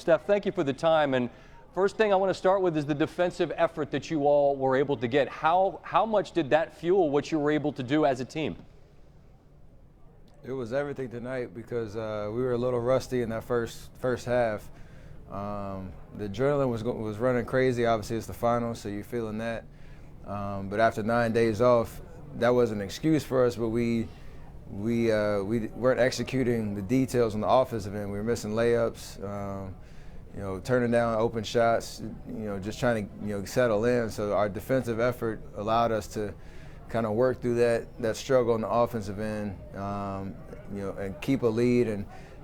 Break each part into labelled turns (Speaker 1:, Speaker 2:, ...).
Speaker 1: Steph, thank you for the time. And first thing I want to start with is the defensive effort that you all were able to get. How much did that fuel what you were able to do as a team?
Speaker 2: It was everything tonight because we were a little rusty in that first half. The adrenaline was running crazy. Obviously, it's the finals, so you're feeling that. But after 9 days off, that wasn't an excuse for us, but we weren't executing the details on the offensive end. We were missing layups, turning down open shots, just trying to settle in. So our defensive effort allowed us to kind of work through that struggle on the offensive end, and keep a lead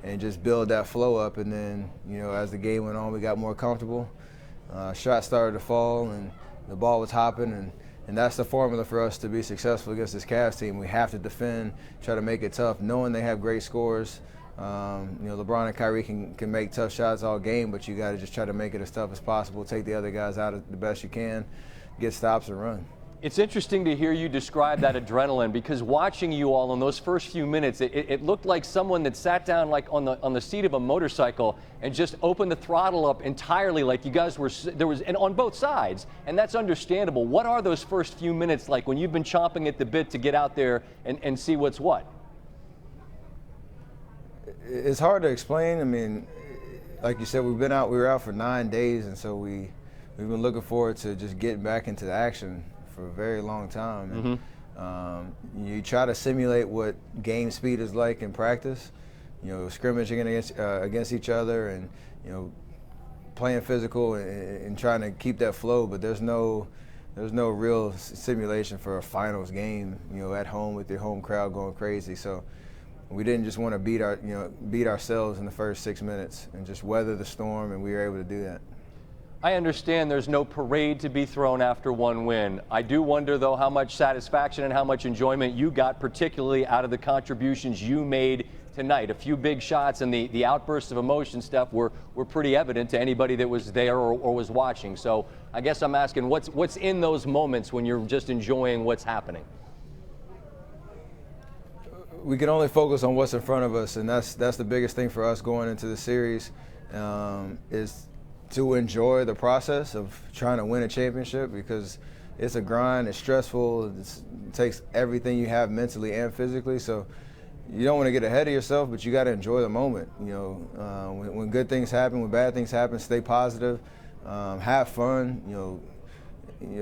Speaker 2: and just build that flow up. And then, as the game went on, we got more comfortable. Shots started to fall, and the ball was hopping, and that's the formula for us to be successful against this Cavs team. We have to defend, try to make it tough, knowing they have great scores. LeBron and Kyrie can make tough shots all game, but you got to just try to make it as tough as possible, take the other guys out the best you can, get stops and run.
Speaker 1: It's interesting to hear you describe that adrenaline, because watching you all in those first few minutes, it looked like someone that sat down like on the seat of a motorcycle and just opened the throttle up entirely, like you guys were and on both sides, and that's understandable. What are those first few minutes like when you've been chomping at the bit to get out there and see what's what?
Speaker 2: It's hard to explain. I mean, like you said, we were out for 9 days, and so we've been looking forward to just getting back into the action for a very long time. And, you try to simulate what game speed is like in practice, scrimmaging against each other, and playing physical and trying to keep that flow. But there's no real simulation for a finals game, at home with your home crowd going crazy. So we didn't just want to beat ourselves in the first 6 minutes and just weather the storm, and we were able to do that.
Speaker 1: I understand there's no parade to be thrown after one win. I do wonder, though, how much satisfaction and how much enjoyment you got, particularly out of the contributions you made tonight. A few big shots and the outbursts of emotion stuff were pretty evident to anybody that was there or was watching. So I guess I'm asking, what's in those moments when you're just enjoying what's happening?
Speaker 2: We can only focus on what's in front of us, and that's the biggest thing for us going into the series, is to enjoy the process of trying to win a championship, because it's a grind, it's stressful, it takes everything you have mentally and physically. So you don't want to get ahead of yourself, but you got to enjoy the moment. When good things happen, when bad things happen, stay positive, have fun.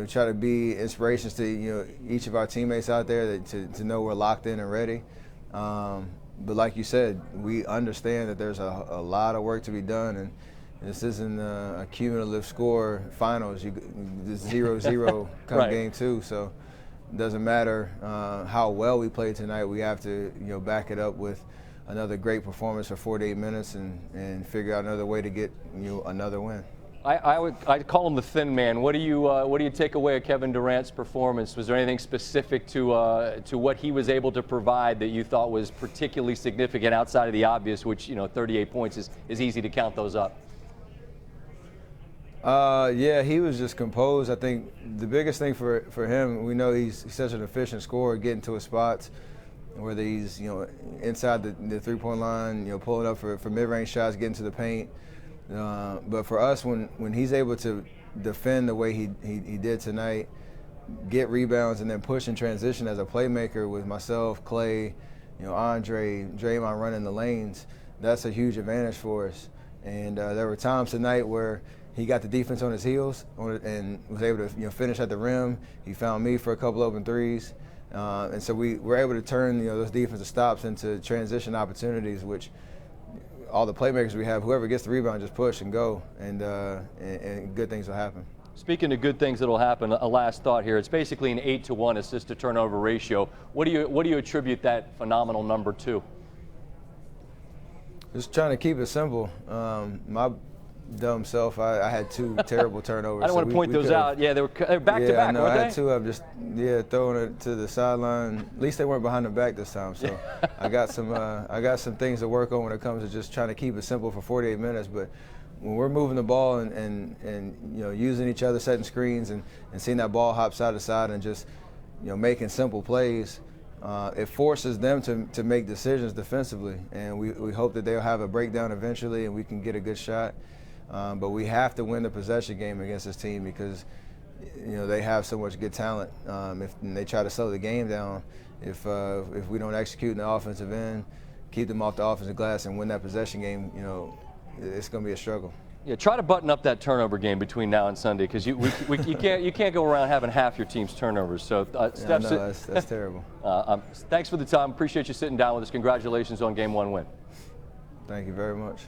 Speaker 2: Try to be inspirations to each of our teammates out there to know we're locked in and ready. But like you said, we understand that there's a lot of work to be done, and this isn't a cumulative score finals. It's 0-0 come
Speaker 1: right.
Speaker 2: Game 2, so it doesn't matter how well we play tonight. We have to back it up with another great performance for 48 minutes and figure out another way to get another win.
Speaker 1: I'd call him the thin man. What do you take away of Kevin Durant's performance? Was there anything specific to what he was able to provide that you thought was particularly significant outside of the obvious, which 38 points is easy to count those up?
Speaker 2: Yeah, he was just composed. I think the biggest thing for him, we know he's such an efficient scorer, getting to his spots, whether he's inside the three-point line, pulling up for mid-range shots, getting to the paint. But for us, when he's able to defend the way he did tonight, get rebounds, and then push and transition as a playmaker with myself, Clay, Andre, Draymond running the lanes, that's a huge advantage for us. And there were times tonight where he got the defense on his heels and was able to finish at the rim. He found me for a couple open threes. And so we were able to turn those defensive stops into transition opportunities, which all the playmakers we have, whoever gets the rebound, just push and go, and good things will happen.
Speaker 1: Speaking of good things that'll happen, a last thought here. It's basically an 8-to-1 assist-to-turnover ratio. What do you attribute that phenomenal number to?
Speaker 2: Just trying to keep it simple. My dumb self, I had 2 terrible turnovers.
Speaker 1: I don't want to point those out. Yeah, they were back to back,
Speaker 2: weren't they?
Speaker 1: I
Speaker 2: had 2. I'm just throwing it to the sideline. At least they weren't behind the back this time. So I got some things to work on when it comes to just trying to keep it simple for 48 minutes. But when we're moving the ball and using each other, setting screens, and seeing that ball hop side to side and just making simple plays, it forces them to make decisions defensively. And we hope that they'll have a breakdown eventually and we can get a good shot. But we have to win the possession game against this team because they have so much good talent. If they try to slow the game down, if we don't execute in the offensive end, keep them off the offensive glass and win that possession game, it's going to be a struggle.
Speaker 1: Yeah, try to button up that turnover game between now and Sunday because you can't go around having half your team's turnovers. So, Steph,
Speaker 2: that's terrible.
Speaker 1: Thanks for the time. Appreciate you sitting down with us. Congratulations on Game 1 win.
Speaker 2: Thank you very much.